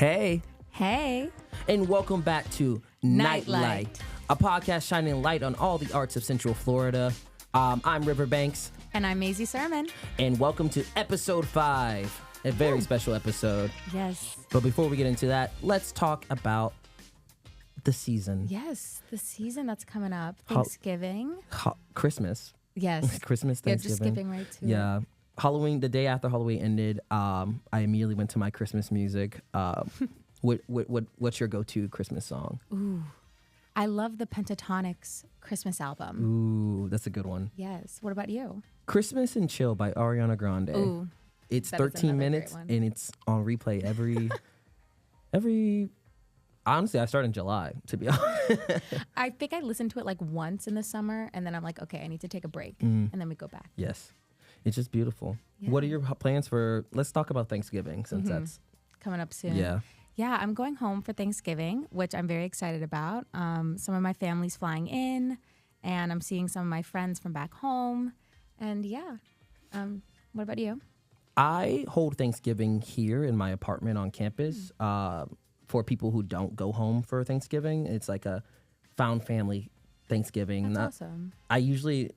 Hey. Hey. And welcome back to Nightlight, a podcast shining light on all the arts of Central Florida. I'm Riverbanks. And I'm Maisy Sermon. And welcome to episode 5, a very special episode. Yes. But before we get into that, let's talk about the season. Yes, the season that's coming up. Thanksgiving. Christmas. Yes. Christmas, Yeah, Thanksgiving. just skipping right to it. Yeah. Halloween, the day after Halloween ended, I immediately went to my Christmas music. What's your go-to Christmas song? Ooh. I love the Pentatonics Christmas album. Ooh, that's a good one. Yes. What about you? Christmas and Chill by Ariana Grande. Ooh. It's That is 13 another minutes great one. and it's on replay every honestly, I start in July, to be honest. I think I listened to it like once in the summer, and then I'm like, okay, I need to take a break, and then we go back. Yes. It's just beautiful. Yeah. What are your plans for, let's talk about Thanksgiving since that's, Coming up soon. yeah. Yeah, I'm going home for Thanksgiving, which I'm very excited about. Some of my family's flying in, and I'm seeing some of my friends from back home. And yeah, what about you? I hold Thanksgiving here in my apartment on campus. For people who don't go home for Thanksgiving, it's like a found family Thanksgiving. That's awesome. I usually,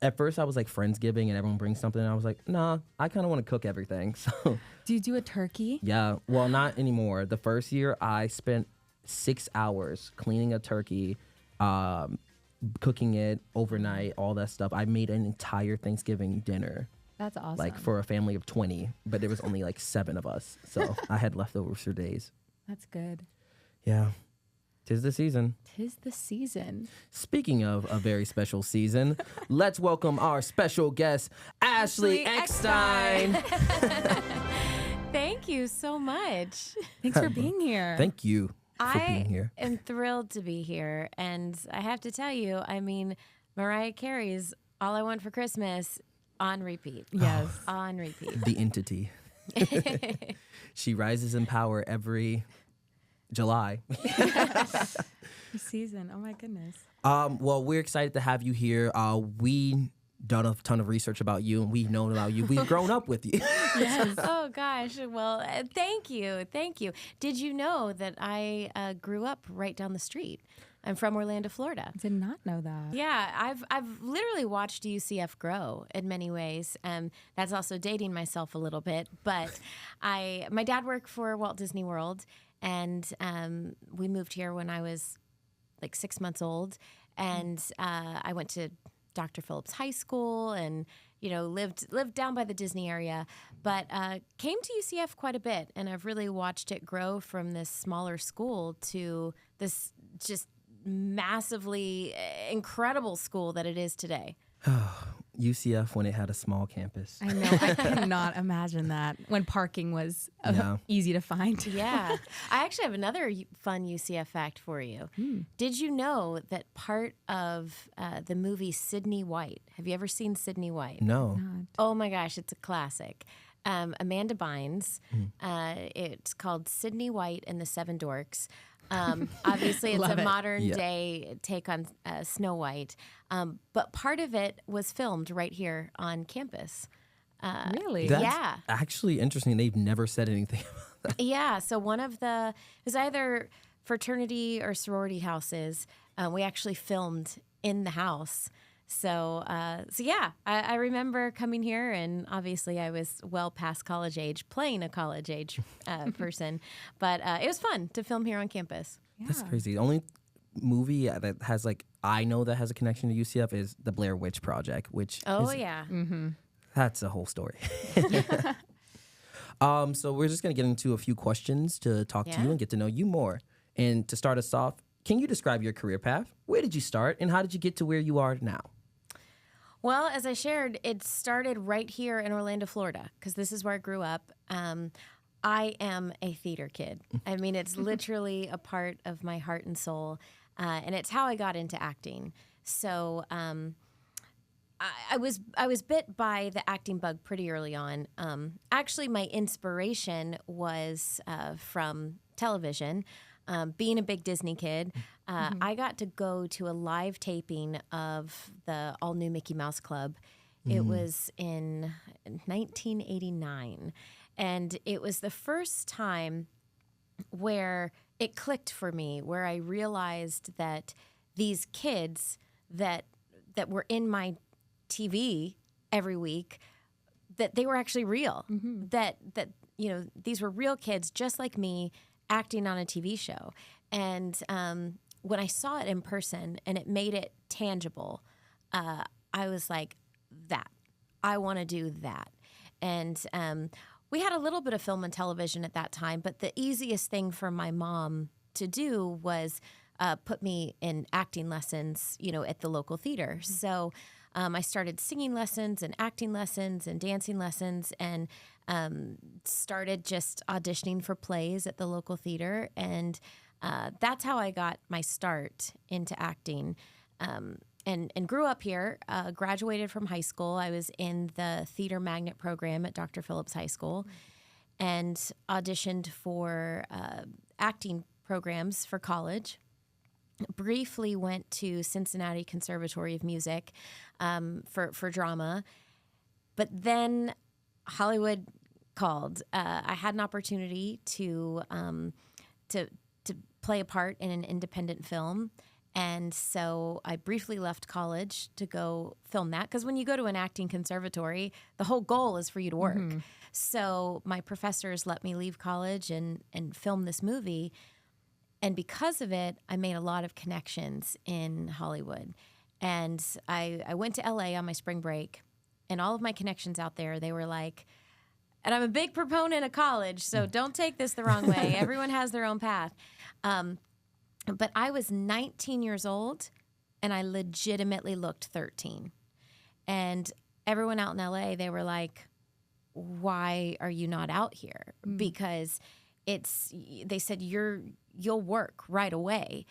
at first I was like Friendsgiving and everyone brings something and I was like, nah, I kind of want to cook everything. So Do you do a turkey? yeah, well, not anymore. The first year I spent 6 hours cleaning a turkey, cooking it overnight, all that stuff. I made an entire Thanksgiving dinner. That's awesome. Like for a family of 20, but there was only like 7 of us. So I had leftovers for days. That's good. Yeah. 'Tis the season. 'Tis the season. Speaking of a very special season, let's welcome our special guest, Ashley Eckstein. Thank you so much. Thanks for being here. Thank you for being here. I am thrilled to be here. And I have to tell you, I mean, Mariah Carey's All I Want for Christmas on repeat. Yes. On repeat. The entity. She rises in power every July. The season. Oh my goodness. Well, we're excited to have you here. We done a ton of research about you, and we've known about you. We've grown up with you. Yes. Oh, gosh. Well, thank you. Thank you. Did you know that I grew up right down the street? I'm from Orlando, Florida. Did not know that. Yeah, I've literally watched UCF grow in many ways. That's also dating myself a little bit. But my dad worked for Walt Disney World, and we moved here when I was like 6 months old. And I went to Dr. Phillips High School, and lived down by the Disney area. But came to UCF quite a bit, and I've really watched it grow from this smaller school to this just massively incredible school that it is today. UCF when it had a small campus. I know. I cannot imagine that when parking was easy to find. Yeah. I actually have another fun UCF fact for you. Did you know that part of the movie Sydney White, have you ever seen Sydney White? No. Oh my gosh, it's a classic. Amanda Bynes. It's called Sydney White and the Seven Dorks. Obviously, it's Love a it. modern day take on Snow White. But part of it was filmed right here on campus. Really? That's Yeah. actually interesting. They've never said anything about that. Yeah, so one of it was either fraternity or sorority houses. We actually filmed in the house. So yeah, I remember coming here, and obviously I was well past college age, playing a college age person. But it was fun to film here on campus. That's crazy. The only movie that has I know that has a connection to UCF is the Blair Witch Project, which Oh, is, yeah. that's a whole story. So we're just going to get into a few questions to talk to Yeah. you and get to know you more. And to start us off, can you describe your career path? Where did you start, and how did you get to where you are now? Well, as I shared, it started right here in Orlando, Florida, because this is where I grew up. I am a theater kid. I mean, it's literally a part of my heart and soul, and it's how I got into acting. So I was bit by the acting bug pretty early on. Actually, my inspiration was from television. Being a big Disney kid, I got to go to a live taping of the all-new Mickey Mouse Club. It was in 1989, and it was the first time where it clicked for me, where I realized that these kids that were in my TV every week, that they were actually real. That these were real kids just like me acting on a TV show. And when I saw it in person and it made it tangible, I was like, that. I want to do that. And we had a little bit of film and television at that time, but the easiest thing for my mom to do was put me in acting lessons, at the local theater. So I started singing lessons and acting lessons and dancing lessons, and started just auditioning for plays at the local theater. And that's how I got my start into acting. And grew up here, graduated from high school. I was in the theater magnet program at Dr. Phillips High School, and auditioned for acting programs for college. Briefly went to Cincinnati Conservatory of Music for drama. But then Hollywood called. I had an opportunity to play a part in an independent film. And so I briefly left college to go film that, because when you go to an acting conservatory, the whole goal is for you to work. So my professors let me leave college and film this movie. And because of it, I made a lot of connections in Hollywood. And I went to LA on my spring break, and all of my connections out there, they were like, and I'm a big proponent of college, so don't take this the wrong way. Everyone has their own path. But I was 19 years old, and I legitimately looked 13. And everyone out in LA, they were like, why are you not out here? Because they said you'll work right away.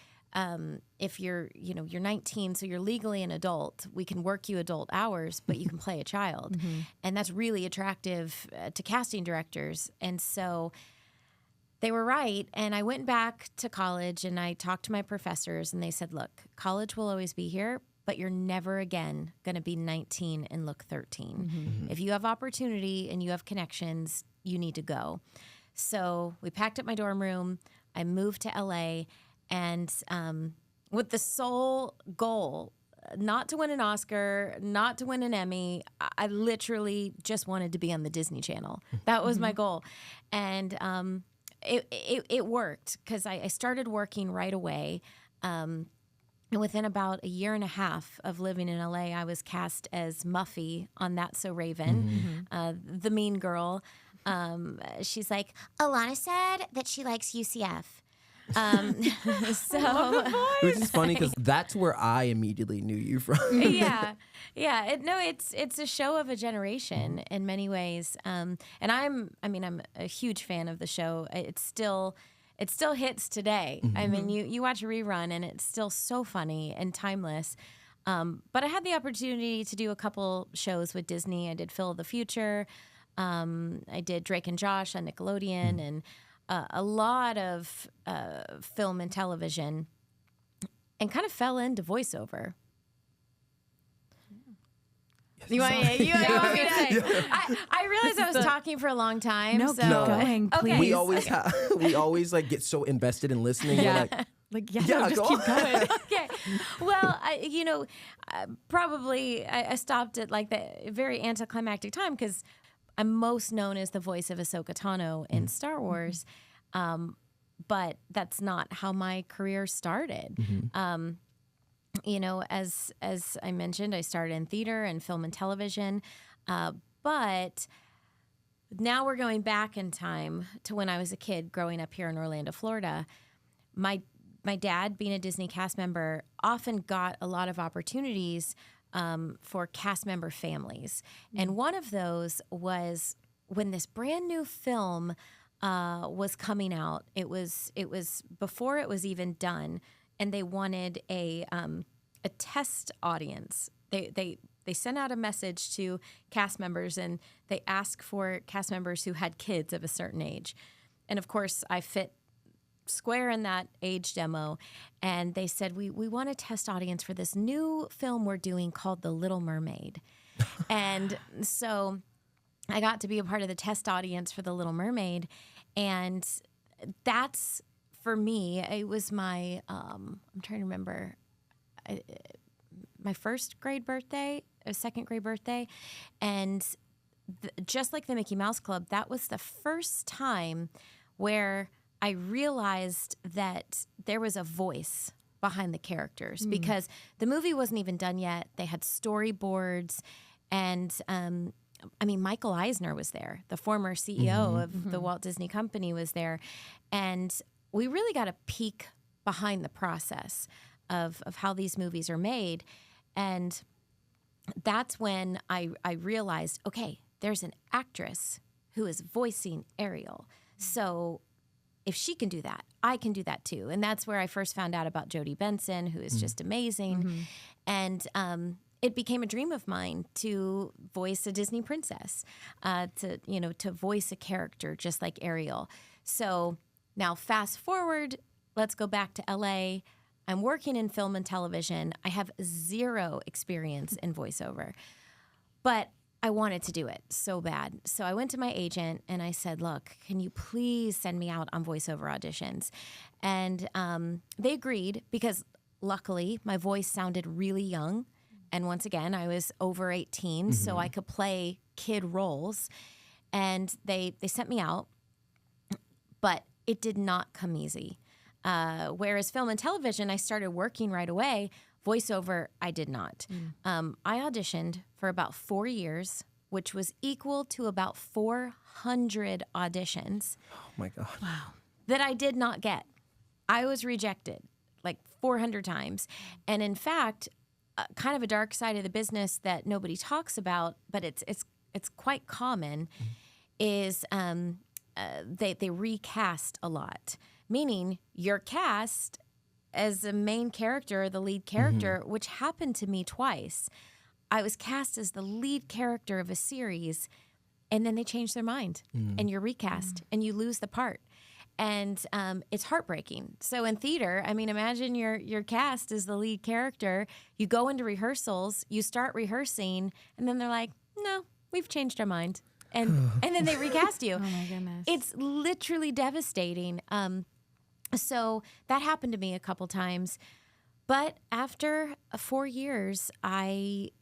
If you're 19, so you're legally an adult, we can work you adult hours, but you can play a child. And that's really attractive to casting directors. And so they were right. And I went back to college and I talked to my professors, and they said, look, college will always be here, but you're never again going to be 19 and look 13. If you have opportunity and you have connections, you need to go. So we packed up my dorm room. I moved to LA, and with the sole goal, not to win an Oscar, not to win an Emmy. I literally just wanted to be on the Disney Channel. That was my goal. And it worked, because I started working right away. And within about a year and a half of living in LA, I was cast as Muffy on That's So Raven, the mean girl. She's like, Alana said that she likes UCF. So which is funny, because that's where I immediately knew you from. yeah. It's a show of a generation in many ways. And I'm a huge fan of the show. It still hits today. I mean, you watch a rerun and it's still so funny and timeless. But I had the opportunity to do a couple shows with Disney. I did Phil of the Future. I did Drake and Josh on Nickelodeon, and a lot of film and television, and kind of fell into voiceover. You want me to say? I realized I was talking for a long time. No, so keep going, please. Okay. We always like get so invested in listening. Yeah. We're like, Just keep going. Okay. Well, probably I stopped at like the very anticlimactic time, because I'm most known as the voice of Ahsoka Tano in Star Wars, but that's not how my career started. As I mentioned, I started in theater and film and television, but now we're going back in time to when I was a kid growing up here in Orlando, Florida. My dad, being a Disney cast member, often got a lot of opportunities for cast member families. And one of those was when this brand new film was coming out. It was before it was even done, and they wanted a test audience. They sent out a message to cast members, and they asked for cast members who had kids of a certain age. And of course, I fit square in that age demo, and they said, we want a test audience for this new film we're doing called The Little Mermaid. And so I got to be a part of the test audience for The Little Mermaid, and that's, for me, it was my, I'm trying to remember, my first grade birthday, second grade birthday. And just like the Mickey Mouse Club, that was the first time where I realized that there was a voice behind the characters because the movie wasn't even done yet. They had storyboards, and Michael Eisner was there, the former CEO of the Walt Disney Company was there, and we really got a peek behind the process of how these movies are made. And that's when I realized, okay, there's an actress who is voicing Ariel. So if she can do that, I can do that too. And that's where I first found out about Jodie Benson, who is just amazing. And it became a dream of mine to voice a Disney princess, to voice a character just like Ariel. So now fast forward, let's go back to LA. I'm working in film and television. I have zero experience in voiceover, but I wanted to do it so bad. So I went to my agent and I said, look, can you please send me out on voiceover auditions? And they agreed because luckily my voice sounded really young. And once again, I was over 18, so I could play kid roles. And they sent me out, but it did not come easy. Whereas film and television, I started working right away. Voiceover, I did not. I auditioned for about 4 years, which was equal to about 400 auditions. Oh my God. Wow. That I did not get. I was rejected like 400 times. And in fact, kind of a dark side of the business that nobody talks about, but it's quite common, is they recast a lot. Meaning you're cast as the main character, the lead character, which happened to me twice. I was cast as the lead character of a series, and then they change their mind, and you're recast, and you lose the part. And it's heartbreaking. So in theater, imagine you're cast as the lead character. You go into rehearsals, you start rehearsing, and then they're like, no, we've changed our mind. And then they recast you. Oh my goodness. It's literally devastating. So that happened to me a couple times. But after 4 years, I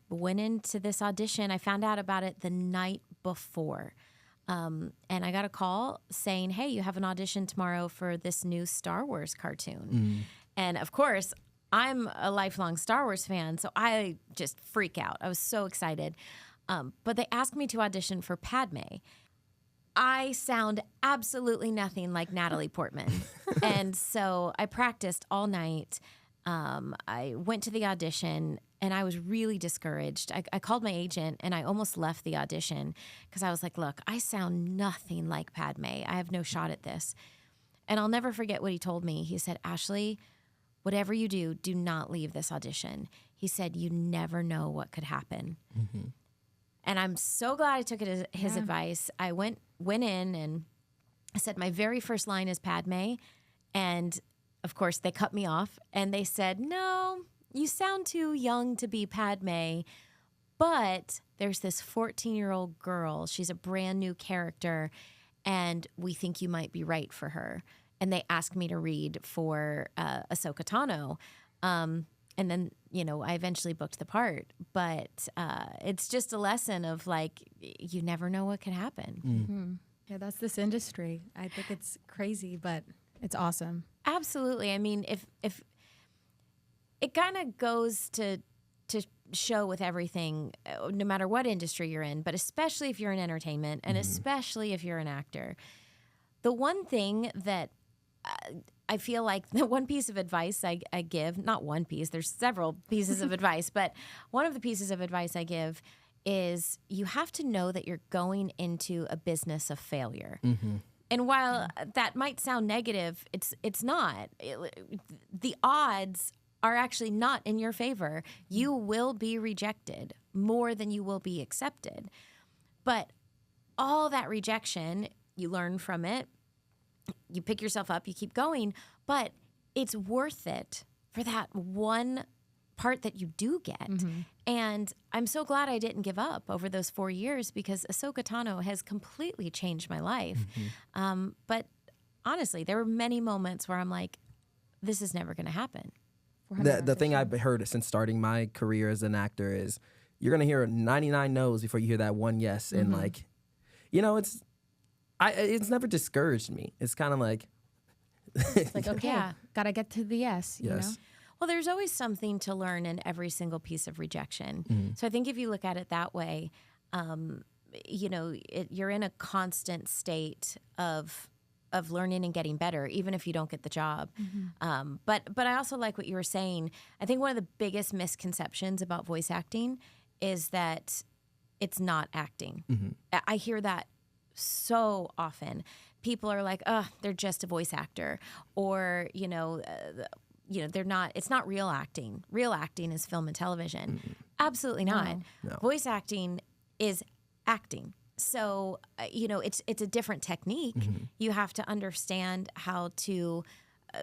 went into this audition. I found out about it the night before. And I got a call saying, hey, you have an audition tomorrow for this new Star Wars cartoon. And of course, I'm a lifelong Star Wars fan, so I just freak out. I was so excited. But they asked me to audition for Padme. I sound absolutely nothing like Natalie Portman. And so I practiced all night. I went to the audition, and I was really discouraged. I called my agent, and I almost left the audition because I was like, look, I sound nothing like Padme. I have no shot at this. And I'll never forget what he told me. He said, Ashley, whatever you do not leave this audition. He said, you never know what could happen. And I'm so glad I took it as his advice. I went in and I said, my very first line is Padme. And of course, they cut me off and they said, no, you sound too young to be Padme. But there's this 14-year-old girl. She's a brand new character. And we think you might be right for her. And they asked me to read for Ahsoka Tano. And then, I eventually booked the part. But it's just a lesson of, like, you never know what can happen. Yeah, that's this industry. I think it's crazy, but it's awesome. Absolutely. If it kind of goes to show with everything, no matter what industry you're in, but especially if you're in entertainment and especially if you're an actor, the one thing that I feel like the one piece of advice I give, not one piece, there's several pieces of advice, but one of the pieces of advice I give is you have to know that you're going into a business of failure. And while that might sound negative, it's not. The odds are actually not in your favor. You will be rejected more than you will be accepted. But all that rejection, you learn from it. You pick yourself up, you keep going, but it's worth it for that one part that you do get. And I'm so glad I didn't give up over those 4 years because Ahsoka Tano has completely changed my life. But honestly, there were many moments where I'm like, this is never going to happen. The thing I've heard since starting my career as an actor is you're going to hear 99 no's before you hear that one yes. And like, you know, it's never discouraged me. It's kind of like, It's like, okay, gotta get to the yes. You know? Well, there's always something to learn in every single piece of rejection. So I think if you look at it that way, you know, you're in a constant state of learning and getting better, even if you don't get the job. But I also like what you were saying. I think one of the biggest misconceptions about voice acting is that it's not acting. I hear that so often. People are like, oh, they're just a voice actor, or, you know, they're not, it's not real acting. Real acting is film and television. Absolutely not. No. Voice acting is acting. So, you know, it's a different technique. You have to understand how to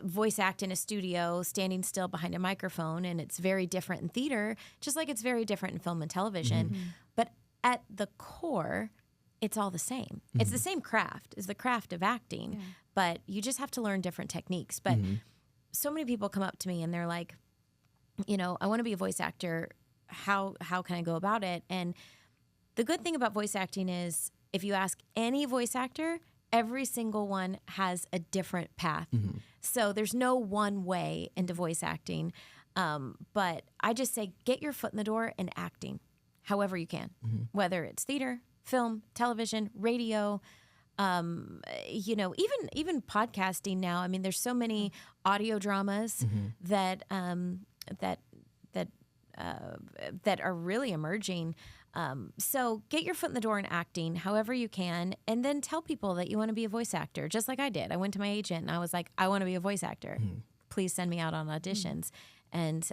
voice act in a studio, standing still behind a microphone, and it's very different in theater, just like it's very different in film and television. But at the core, it's all the same. It's the same craft. It's the craft of acting, but you just have to learn different techniques. But so many people come up to me and they're like, you know, I want to be a voice actor. How can I go about it? And the good thing about voice acting is if you ask any voice actor, every single one has a different path. So there's no one way into voice acting. But I just say, get your foot in the door in acting, however you can, whether it's theater, film, television, radio, you know, even podcasting now. I mean, there's so many audio dramas that are really emerging. So get your foot in the door in acting, however you can, and then tell people that you want to be a voice actor, just like I did. I went to my agent and I was like, I want to be a voice actor. Please send me out on auditions. And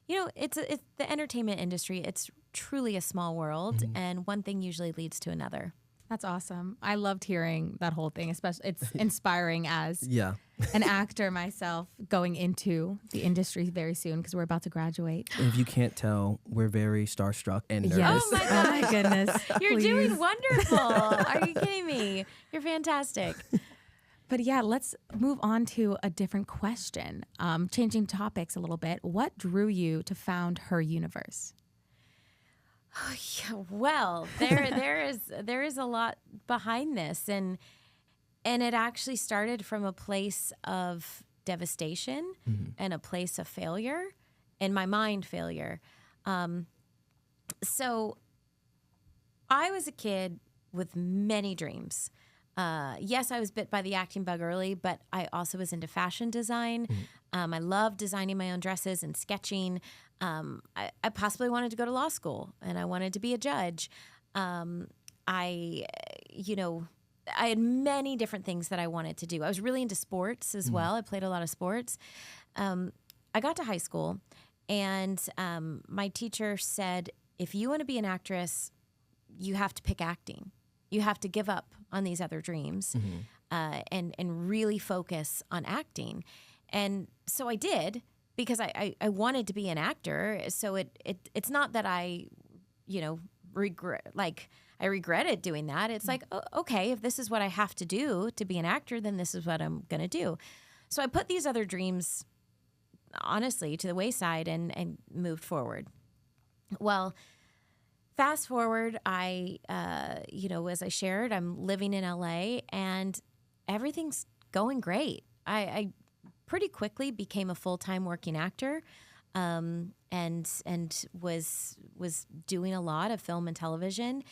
you know, it's the entertainment industry. It's truly a small world, and one thing usually leads to another. That's awesome. I loved hearing that whole thing, especially it's inspiring as an actor myself going into the industry very soon because we're about to graduate. If you can't tell, we're very starstruck and nervous. Oh my my goodness. You're Please. doing wonderful. Are you kidding me? You're fantastic. But yeah, let's move on to a different question. Changing topics a little bit. What drew you to found Her Universe? Oh, yeah, well, there is a lot behind this, and it actually started from a place of devastation and a place of failure, in my mind, failure. So I was a kid with many dreams. Yes, I was bit by the acting bug early, but I also was into fashion design. I loved designing my own dresses and sketching. I possibly wanted to go to law school, and I wanted to be a judge. I had many different things that I wanted to do. I was really into sports as well. I played a lot of sports. I got to high school, and my teacher said, if you want to be an actress, you have to pick acting. You have to give up on these other dreams and really focus on acting. And so I did, because I wanted to be an actor. So it's not that I regretted doing that. It's like, oh, okay, if this is what I have to do to be an actor, then this is what I'm going to do. So I put these other dreams, honestly, to the wayside and moved forward. Well, fast forward, as I shared, I'm living in LA and everything's going great. I pretty quickly became a full-time working actor, and was doing a lot of film and television.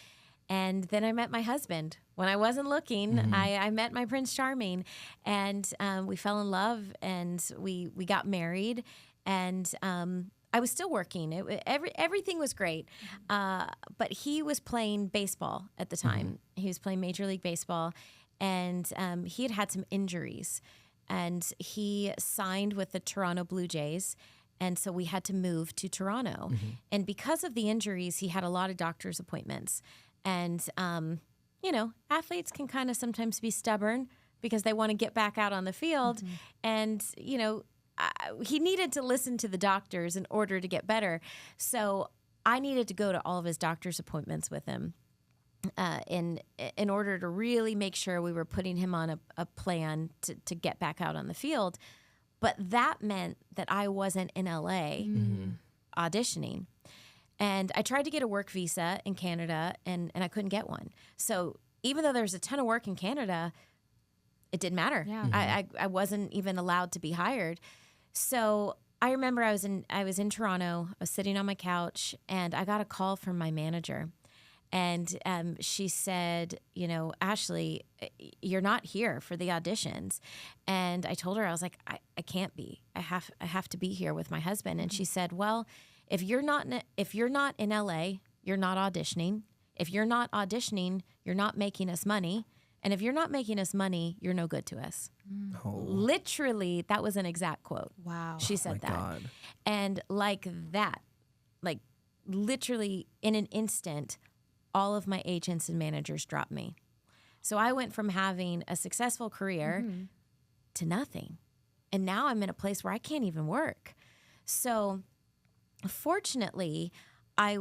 And then I met my husband. When I wasn't looking, I met my Prince Charming, and we fell in love, and we got married, and I was still working. Everything was great, but he was playing baseball at the time. He was playing Major League Baseball, and he had some injuries, and he signed with the Toronto Blue Jays, and so we had to move to Toronto. And because of the injuries, he had a lot of doctor's appointments. And, athletes can kind of sometimes be stubborn because they want to get back out on the field. And, he needed to listen to the doctors in order to get better. So I needed to go to all of his doctor's appointments with him. in order to really make sure we were putting him on a plan to get back out on the field. But that meant that I wasn't in LA auditioning. And I tried to get a work visa in Canada, and I couldn't get one. So even though there's a ton of work in Canada, it didn't matter. Yeah. I wasn't even allowed to be hired. So I remember I was in Toronto. I was sitting on my couch, and I got a call from my manager. And she said, Ashley, you're not here for the auditions. And I told her, I was like, I can't be. I have to be here with my husband. And she said, well, if you're not in LA, you're not auditioning. If you're not auditioning, you're not making us money. And if you're not making us money, you're no good to us. Oh. Literally, that was an exact quote. Wow. She said that. God. And like that, like literally in an instant, all of my agents and managers dropped me. So I went from having a successful career to nothing. And now I'm in a place where I can't even work. So fortunately, I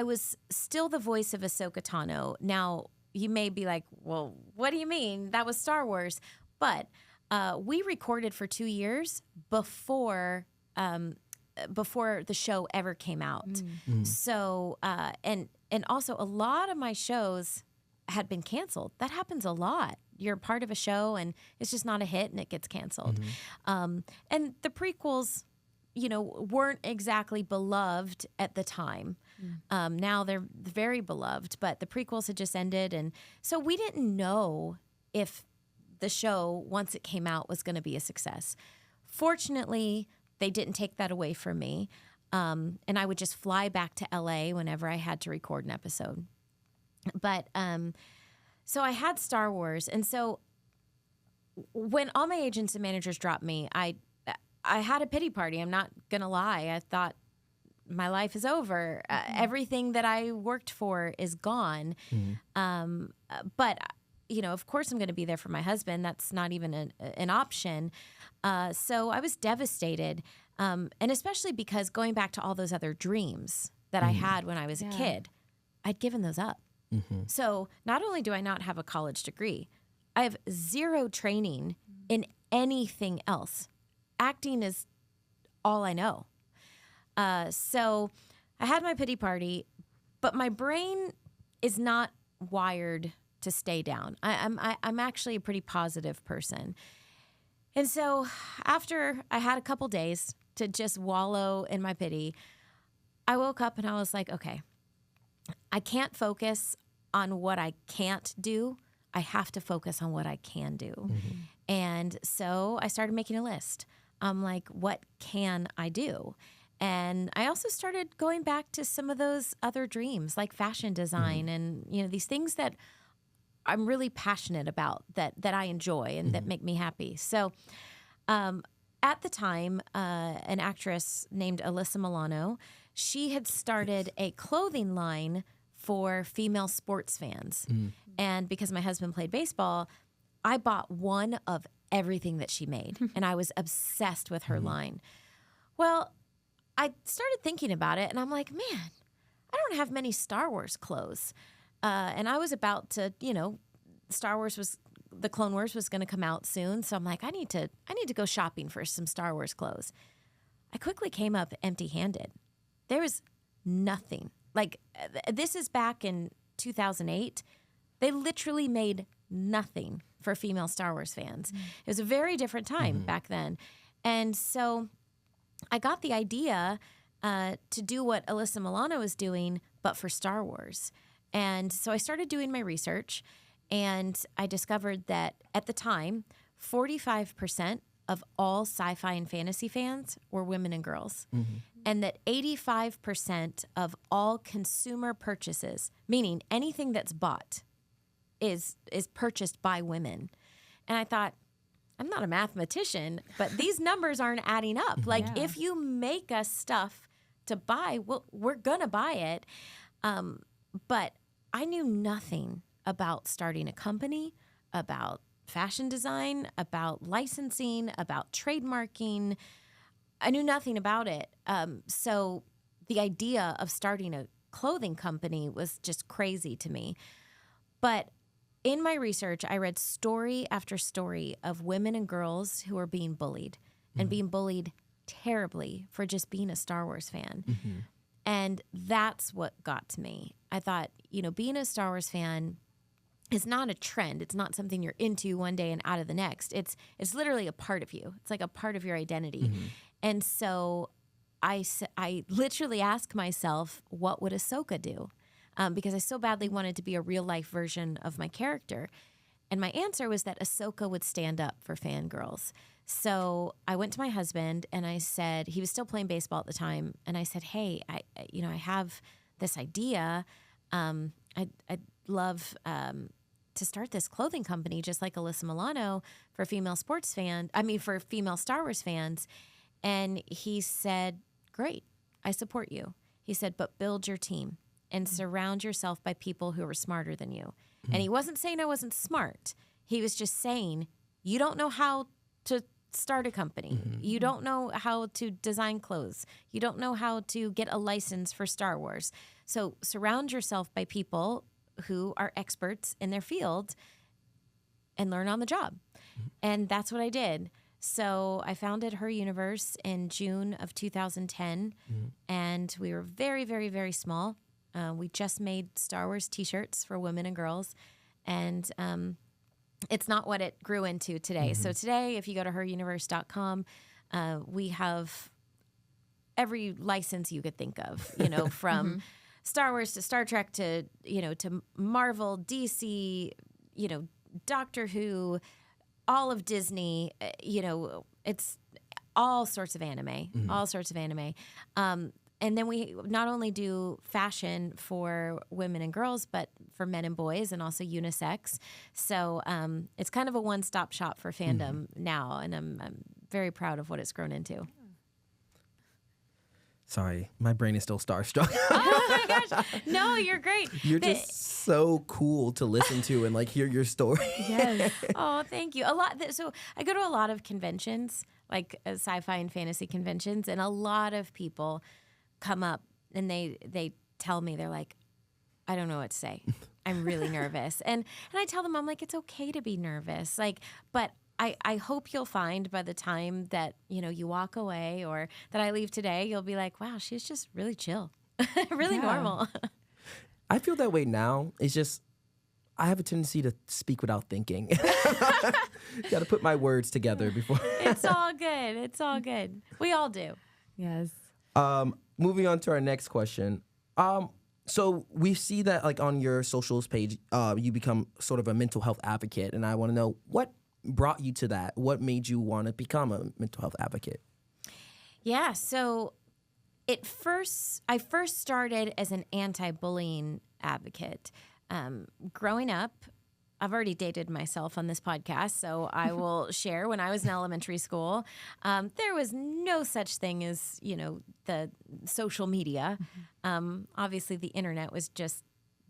was still the voice of Ahsoka Tano. Now, you may be like, well, what do you mean? That was Star Wars. But we recorded for 2 years before the show ever came out. So, and also a lot of my shows had been canceled. That happens a lot. You're part of a show and it's just not a hit and it gets canceled. And the prequels, weren't exactly beloved at the time. Now they're very beloved, but the prequels had just ended. And so we didn't know if the show, once it came out, was going to be a success. Fortunately, they didn't take that away from me. And I would just fly back to LA whenever I had to record an episode. But so I had Star Wars. And so when all my agents and managers dropped me, I had a pity party. I'm not going to lie. I thought my life is over. Everything that I worked for is gone. But, of course I'm going to be there for my husband. That's not even an option. So I was devastated. And especially because going back to all those other dreams that I had when I was a kid, I'd given those up. So not only do I not have a college degree, I have zero training in anything else. Acting is all I know. So I had my pity party, but my brain is not wired to stay down. I'm actually a pretty positive person. And so after I had a couple days to just wallow in my pity, I woke up and I was like, okay, I can't focus on what I can't do. I have to focus on what I can do. And so I started making a list. I'm like, what can I do? And I also started going back to some of those other dreams, like fashion design and, these things that I'm really passionate about, that I enjoy and that make me happy. So at the time, an actress named Alyssa Milano, she had started a clothing line for female sports fans. And because my husband played baseball, I bought one of everything that she made, and I was obsessed with her line. Well, I started thinking about it, and I'm like, man, I don't have many Star Wars clothes. And I was about to, the Clone Wars was going to come out soon, so I'm like, I need to go shopping for some Star Wars clothes. I quickly came up empty-handed. There was nothing. Like, this is back in 2008. They literally made nothing for female Star Wars fans. It was a very different time back then. And so I got the idea to do what Alyssa Milano was doing, but for Star Wars. And so I started doing my research, and I discovered that at the time, 45% of all sci-fi and fantasy fans were women and girls. And that 85% of all consumer purchases, meaning anything that's bought, is purchased by women. And I thought, I'm not a mathematician, but these numbers aren't adding up. Like, if you make us stuff to buy, well, we're going to buy it. But I knew nothing about starting a company, about fashion design, about licensing, about trademarking. I knew nothing about it. So the idea of starting clothing company was just crazy to me. But in my research, I read story after story of women and girls who are being bullied and being bullied terribly for just being a Star Wars fan. And that's what got to me. I thought, being a Star Wars fan is not a trend. It's not something you're into one day and out of the next. It's literally a part of you. It's like a part of your identity. And so I literally asked myself, what would Ahsoka do? Because I so badly wanted to be a real life version of my character. And my answer was that Ahsoka would stand up for fangirls. So I went to my husband and I said, he was still playing baseball at the time. And I said, hey, I have this idea. I'd love to start this clothing company, just like Alyssa Milano, for female for female Star Wars fans. And he said, great, I support you. He said, but build your team and surround yourself by people who are smarter than you. And he wasn't saying I wasn't smart. He was just saying, you don't know how to start a company. You don't know how to design clothes. You don't know how to get a license for Star Wars. So surround yourself by people who are experts in their field and learn on the job. And that's what I did. So I founded Her Universe in June of 2010, and we were very, very, very small. We just made Star Wars t-shirts for women and girls, and it's not what it grew into today. So today, if you go to heruniverse.com, we have every license you could think of, from Star Wars to Star Trek to, to Marvel, DC, Doctor Who, all of Disney, it's all sorts of anime, and then we not only do fashion for women and girls, but for men and boys, and also unisex. So it's kind of a one-stop shop for fandom now, and I'm very proud of what it's grown into. Sorry, my brain is still starstruck. Oh my gosh. No, you're great. You're just so cool to listen to and hear your story. Yes. Oh, thank you. So I go to a lot of conventions, like sci-fi and fantasy conventions, and a lot of people come up and they tell me, they're like, I don't know what to say. I'm really nervous. And I tell them, I'm like, it's okay to be nervous. But I hope you'll find by the time that, you walk away or that I leave today, you'll be like, wow, she's just really chill, really normal. I feel that way now. It's just, I have a tendency to speak without thinking. Got to put my words together before. It's all good. It's all good. We all do. Yes. Moving on to our next question. So we see that on your socials page, you become sort of a mental health advocate. And I want to know, what brought you to that? What made you want to become a mental health advocate? Yeah, so I first started as an anti-bullying advocate. Growing up, I've already dated myself on this podcast, so I will share. When I was in elementary school, there was no such thing as, the social media. Obviously, the internet was just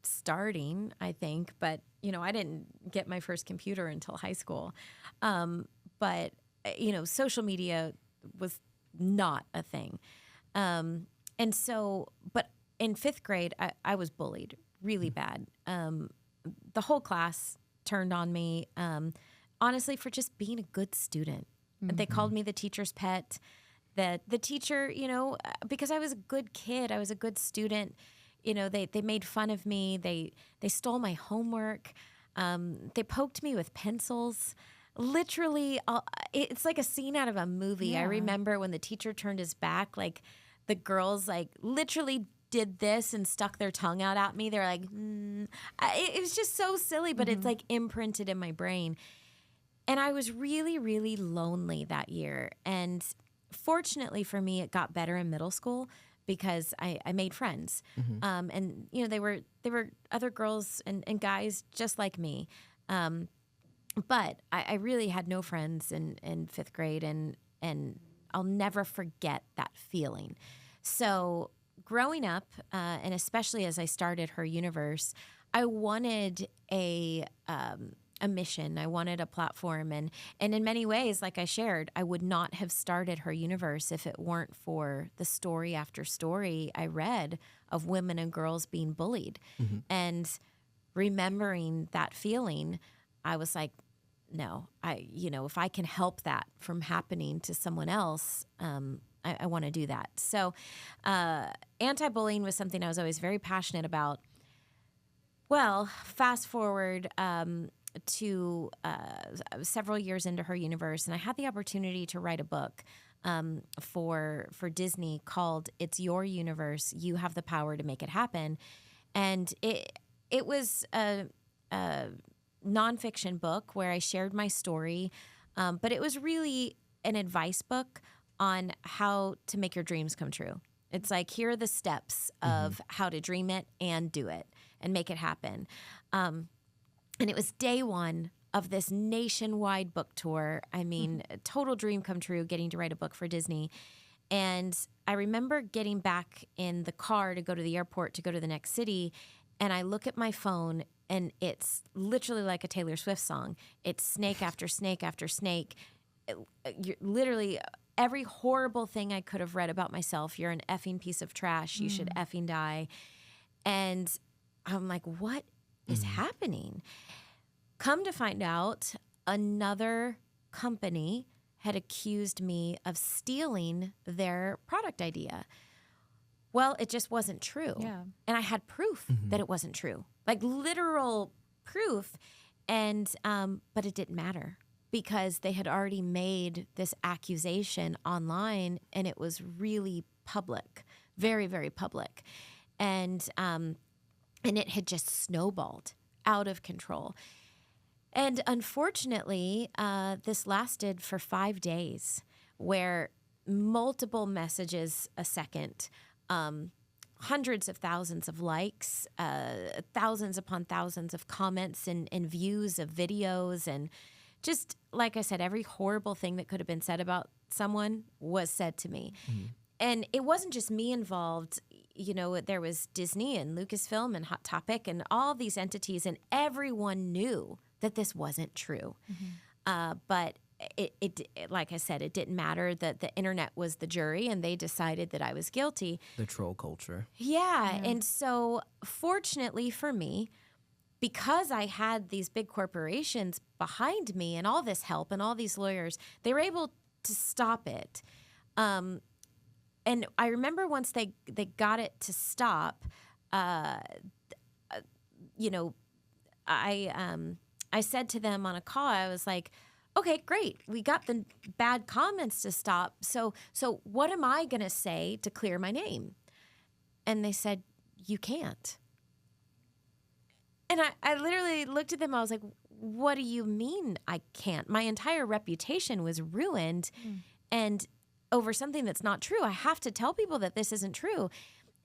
starting, I think, but I didn't get my first computer until high school. But social media was not a thing. And so, but in 5th grade, I was bullied really bad. The whole class turned on me, honestly, for just being a good student. They called me the teacher's pet. The teacher, because I was a good kid, I was a good student, they made fun of me. They stole my homework. They poked me with pencils. Literally, it's like a scene out of a movie. Yeah. I remember when the teacher turned his back, the girls literally did this and stuck their tongue out at me. They're like, it was just so silly, but it's imprinted in my brain. And I was really, really lonely that year. And fortunately for me, it got better in middle school because I made friends. And they were other girls and guys just like me. But I really had no friends in 5th grade, and I'll never forget that feeling. So growing up, and especially as I started Her Universe, I wanted a a mission. I wanted a platform. And in many ways, like I shared, I would not have started Her Universe if it weren't for the story after story I read of women and girls being bullied. And remembering that feeling, I was like, no, if I can help that from happening to someone else, I want to do that. So anti-bullying was something I was always very passionate about. Well, fast forward to several years into Her Universe, and I had the opportunity to write a book for Disney called "It's Your Universe. You Have the Power to Make It Happen," and it was a nonfiction book where I shared my story, but it was really an advice book on how to make your dreams come true. It's like, here are the steps of how to dream it and do it and make it happen. And it was day one of this nationwide book tour. I mean, a total dream come true, getting to write a book for Disney. And I remember getting back in the car to go to the airport to go to the next city, and I look at my phone, and it's literally like a Taylor Swift song. It's snake after snake after snake. You're literally every horrible thing I could have read about myself. You're an effing piece of trash. You should effing die. And I'm like, what is happening? Come to find out, another company had accused me of stealing their product idea. Well, it just wasn't true. Yeah. And I had proof that it wasn't true, like literal proof. And but it didn't matter because they had already made this accusation online, and it was really public, very, very public. And it had just snowballed out of control. And unfortunately, this lasted for 5 days, where multiple messages a second, hundreds of thousands of likes, thousands upon thousands of comments and views of videos. And just, like I said, every horrible thing that could have been said about someone was said to me. And it wasn't just me involved. You know, there was Disney and Lucasfilm and Hot Topic and all these entities, and everyone knew that this wasn't true. But it, like I said, it didn't matter. That the internet was the jury, and they decided that I was guilty. The troll culture. Yeah. And so fortunately for me, because I had these big corporations behind me and all this help and all these lawyers, they were able to stop it. And I remember once they got it to stop, you know, I said to them on a call, I was like, okay, great. We got the bad comments to stop. So what am I going to say to clear my name? And they said, you can't. And I literally looked at them. I was like, what do you mean I can't? My entire reputation was ruined. And over something that's not true. I have to tell people that this isn't true.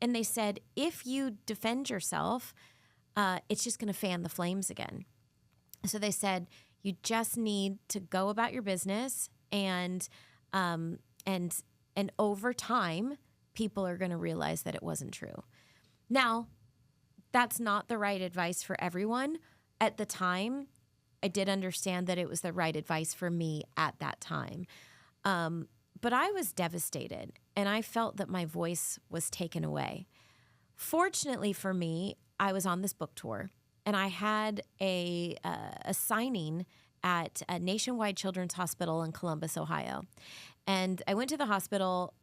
And they said, if you defend yourself, it's just going to fan the flames again. So they said, you just need to go about your business, and over time, people are going to realize that it wasn't true. Now, that's not the right advice for everyone. At the time, I did understand that it was the right advice for me at that time. But I was devastated, and I felt that my voice was taken away. Fortunately for me, I was on this book tour, and I had a signing at a Nationwide Children's Hospital in Columbus, Ohio. And I went to the hospital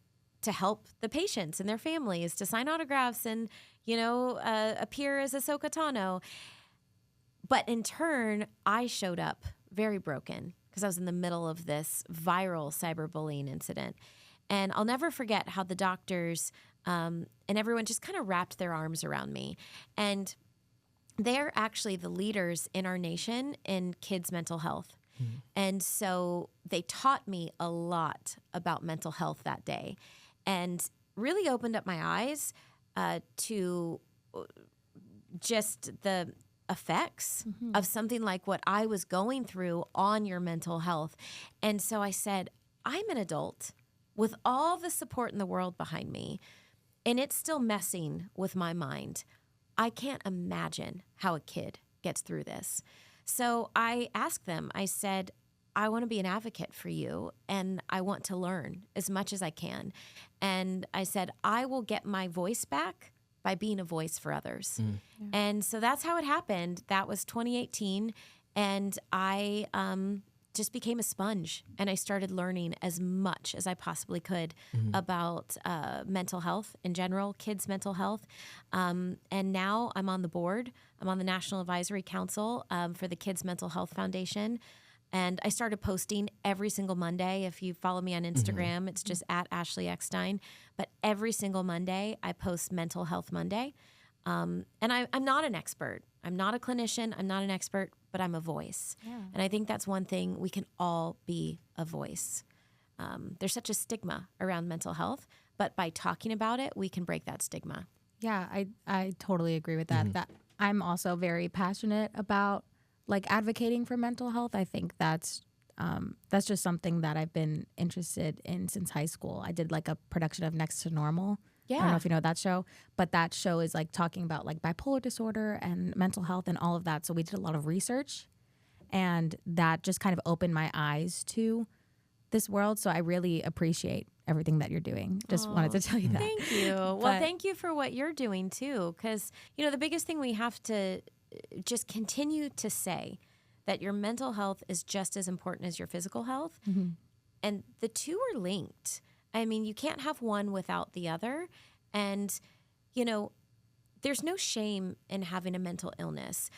to help the patients and their families, to sign autographs and, appear as Ahsoka Tano. But in turn, I showed up very broken because I was in the middle of this viral cyberbullying incident. And I'll never forget how the doctors and everyone just kind of wrapped their arms around me. And they're actually the leaders in our nation in kids' mental health. And so they taught me a lot about mental health that day and really opened up my eyes to just the effects of something like what I was going through on your mental health. And so I said, I'm an adult with all the support in the world behind me, and it's still messing with my mind. I can't imagine how a kid gets through this. So I asked them, I said, I want to be an advocate for you and I want to learn as much as I can. And I said, I will get my voice back by being a voice for others. And so that's how it happened. That was 2018. And I just became a sponge and I started learning as much as I possibly could about mental health in general, kids' mental health. And now I'm on the board. I'm on the National Advisory Council for the Kids Mental Health Foundation. And I started posting every single Monday. If you follow me on Instagram, it's just at Ashley Eckstein. But every single Monday, I post Mental Health Monday. And I'm not an expert. I'm not a clinician. I'm not an expert, but I'm a voice. Yeah. And I think that's one thing, we can all be a voice. There's such a stigma around mental health, but by talking about it, we can break that stigma. Yeah, I totally agree with that. That I'm also very passionate about like advocating for mental health. I think that's just something that I've been interested in since high school. I did like a production of Next to Normal. Yeah. I don't know if you know that show, but that show is like talking about like bipolar disorder and mental health and all of that. So we did a lot of research and that just kind of opened my eyes to this world. So I really appreciate everything that you're doing. Just wanted to tell you that. Thank you. Well, thank you for what you're doing too. Because, you know, the biggest thing we have to just continue to say that your mental health is just as important as your physical health. And the two are linked. I mean, you can't have one without the other. And, you know, there's no shame in having a mental illness.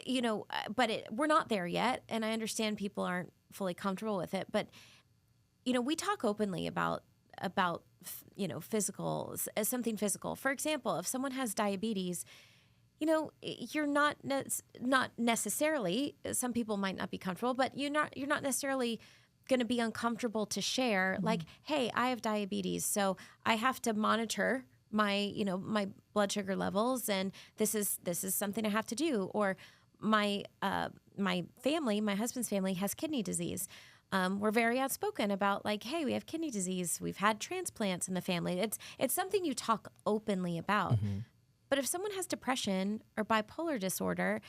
You know, but we're not there yet. And I understand people aren't fully comfortable with it. But, you know, we talk openly about you know, physical, as something physical. For example, if someone has diabetes, you know, you're not necessarily, some people might not be comfortable, but you're not necessarily going to be uncomfortable to share like, hey, I have diabetes, so I have to monitor my blood sugar levels, and this is something I have to do. Or my family, my husband's family has kidney disease. We're very outspoken about like, hey, we have kidney disease. We've had transplants in the family. It's something you talk openly about. But if someone has depression or bipolar disorder,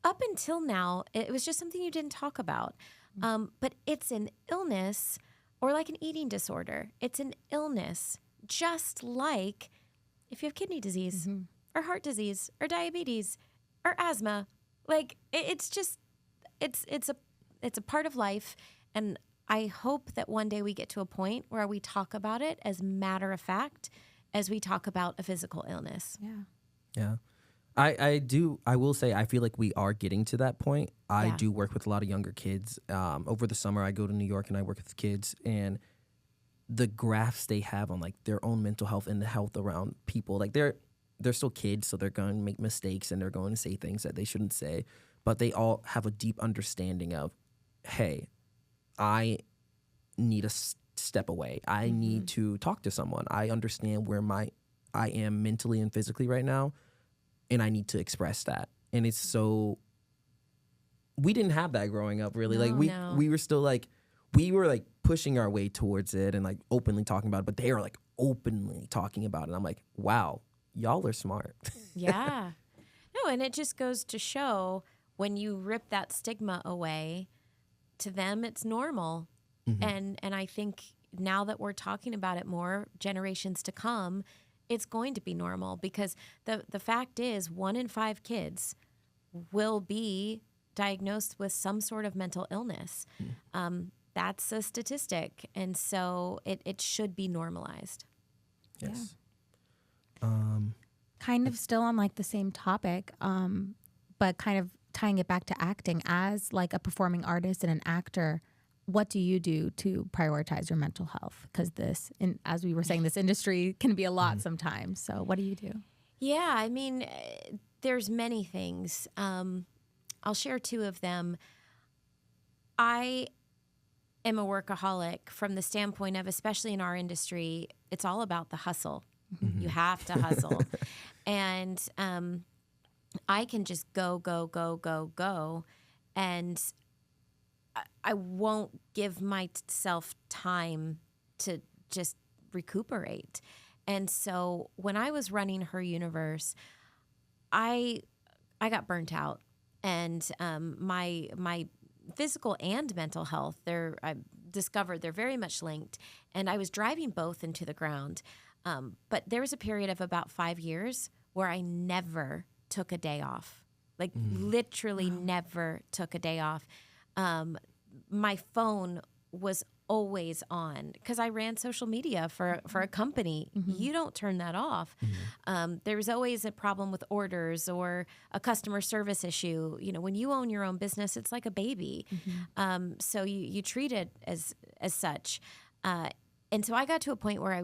up until now, it was just something you didn't talk about. But it's an illness, or like an eating disorder. It's an illness, just like if you have kidney disease or heart disease or diabetes or asthma. Like it's a part of life. And I hope that one day we get to a point where we talk about it as matter of fact as we talk about a physical illness. Yeah. I will say, I feel like we are getting to that point. I do work with a lot of younger kids. Over the summer, I go to New York and I work with kids, and the graphs they have on like their own mental health and the health around people, like they're still kids, so they're going to make mistakes and they're going to say things that they shouldn't say, but they all have a deep understanding of, hey, I need a step away. I need to talk to someone. I understand where I am mentally and physically right now, and I need to express that. And it's so, we didn't have that growing up, really. We were still like, we were like pushing our way towards it and like openly talking about it, but they are like openly talking about it. And I'm like, wow, y'all are smart. Yeah. No, and it just goes to show, when you rip that stigma away, to them it's normal. And I think now that we're talking about it more, generations to come, it's going to be normal, because the fact is 1 in 5 kids will be diagnosed with some sort of mental illness. That's a statistic. And so it should be normalized. Yes. Yeah. Kind of still on like the same topic, but kind of tying it back to acting. As like a performing artist and an actor, what do you do to prioritize your mental health? Because as we were saying, this industry can be a lot sometimes. So what do you do? Yeah, I mean, there's many things. I'll share 2 of them. I am a workaholic from the standpoint of, especially in our industry, it's all about the hustle. You have to hustle. And I can just go. And I won't give myself time to just recuperate. And so when I was running Her Universe, I got burnt out. and my physical and mental health, I discovered they're very much linked. And I was driving both into the ground. But there was a period of about 5 years where I never took a day off, like literally never took a day off. My phone was always on because I ran social media for a company. You don't turn that off. There was always a problem with orders or a customer service issue. You know, when you own your own business, it's like a baby. So you treat it as such. And so I got to a point where I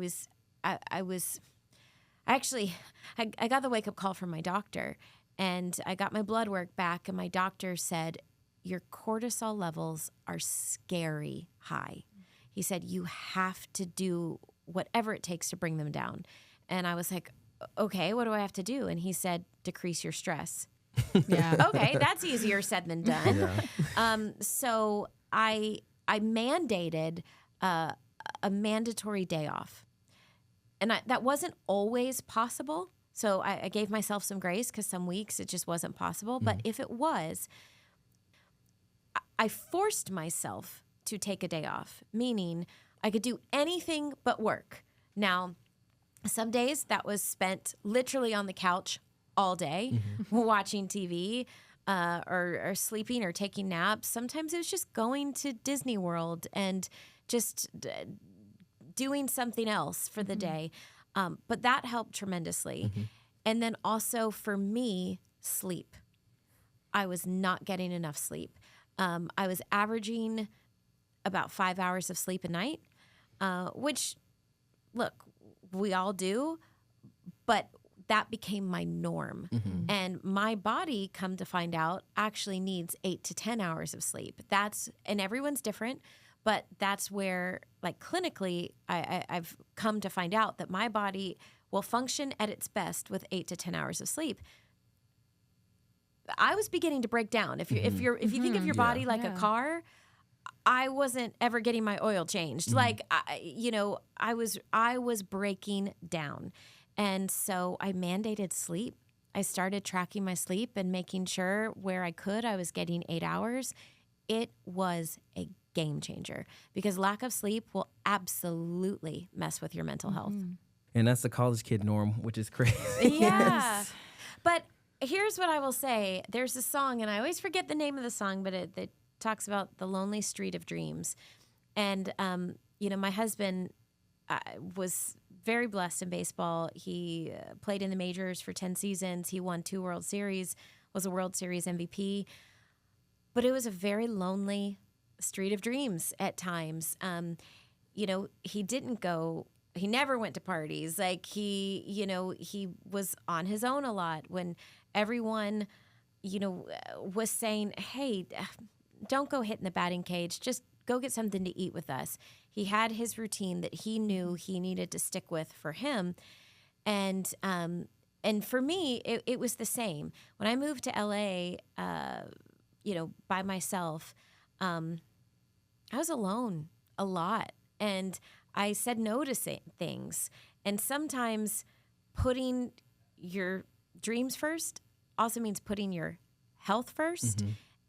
got the wake up call from my doctor, and I got my blood work back, and my doctor said, your cortisol levels are scary high. He said, you have to do whatever it takes to bring them down. And I was like, okay, what do I have to do? And he said, decrease your stress. Yeah. Okay, that's easier said than done. So I mandated a mandatory day off. And that wasn't always possible. So I gave myself some grace because some weeks it just wasn't possible. But if it was, I forced myself to take a day off, meaning I could do anything but work. Now, some days that was spent literally on the couch all day, watching TV or sleeping or taking naps. Sometimes it was just going to Disney World and just doing something else for the day. But that helped tremendously. And then also for me, sleep. I was not getting enough sleep. I was averaging about 5 hours of sleep a night, which, look, we all do, but that became my norm. And my body, come to find out, actually needs 8 to 10 hours of sleep. And everyone's different, but that's where, like, clinically, I've come to find out that my body will function at its best with 8 to 10 hours of sleep. I was beginning to break down. If you think of your body like a car, I wasn't ever getting my oil changed. Like, I was breaking down. And so I mandated sleep. I started tracking my sleep and making sure where I could, I was getting 8 hours. It was a game changer because lack of sleep will absolutely mess with your mental health. And that's the college kid norm, which is crazy. Yeah. But here's what I will say. There's a song, and I always forget the name of the song, but it talks about the lonely street of dreams. And, my husband was very blessed in baseball. He played in the majors for 10 seasons. He won 2 World Series, was a World Series MVP. But it was a very lonely street of dreams at times. He never went to parties. Like he was on his own a lot when everyone, was saying, hey, don't go hitting the batting cage. Just go get something to eat with us. He had his routine that he knew he needed to stick with for him. And for me, it was the same. When I moved to LA, by myself, I was alone a lot. And I said no to things. And sometimes putting your dreams first also means putting your health first.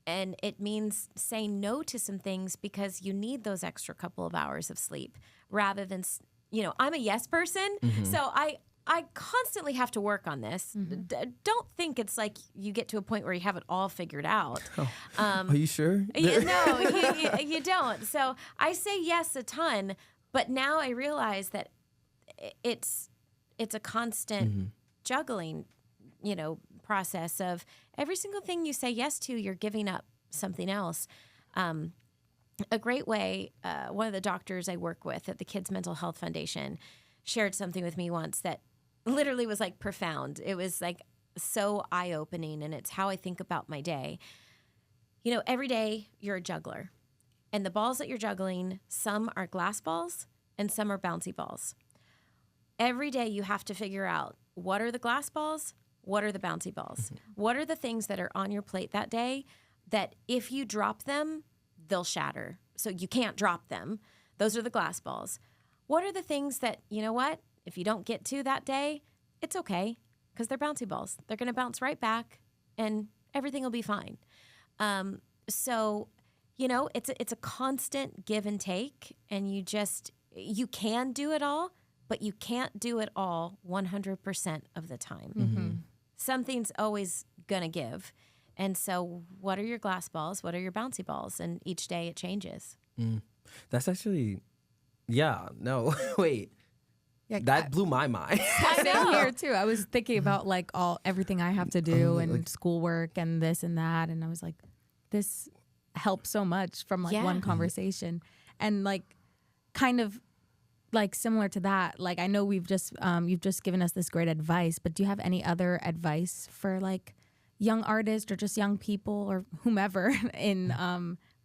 And it means saying no to some things because you need those extra couple of hours of sleep rather than, I'm a yes person. So I constantly have to work on this. Don't think it's like you get to a point where you have it all figured out. Are you sure? No, you don't. So I say yes a ton, but now I realize that it's a constant juggling, process of every single thing you say yes to, you're giving up something else. A great way, one of the doctors I work with at the Kids Mental Health Foundation shared something with me once that literally was like profound. It was like so eye-opening, and it's how I think about my day. Every day you're a juggler, and the balls that you're juggling, some are glass balls and some are bouncy balls. Every day you have to figure out, what are the glass balls? What are the bouncy balls? What are the things that are on your plate that day that if you drop them, they'll shatter? So you can't drop them. Those are the glass balls. What are the things that, if you don't get to that day, it's okay because they're bouncy balls. They're going to bounce right back and everything will be fine. So, you know, it's a constant give and take, and you can do it all, but you can't do it all 100% of the time. Mm-hmm. Something's always going to give. And so what are your glass balls? What are your bouncy balls? And each day it changes. That's actually, wait. Yeah, That blew my mind. Same here too. I was thinking about like everything I have to do and schoolwork and this and that, and I was like, this helps so much from like one conversation, and like kind of like similar to that. Like I know you've just given us this great advice, but do you have any other advice for like young artists or just young people or whomever in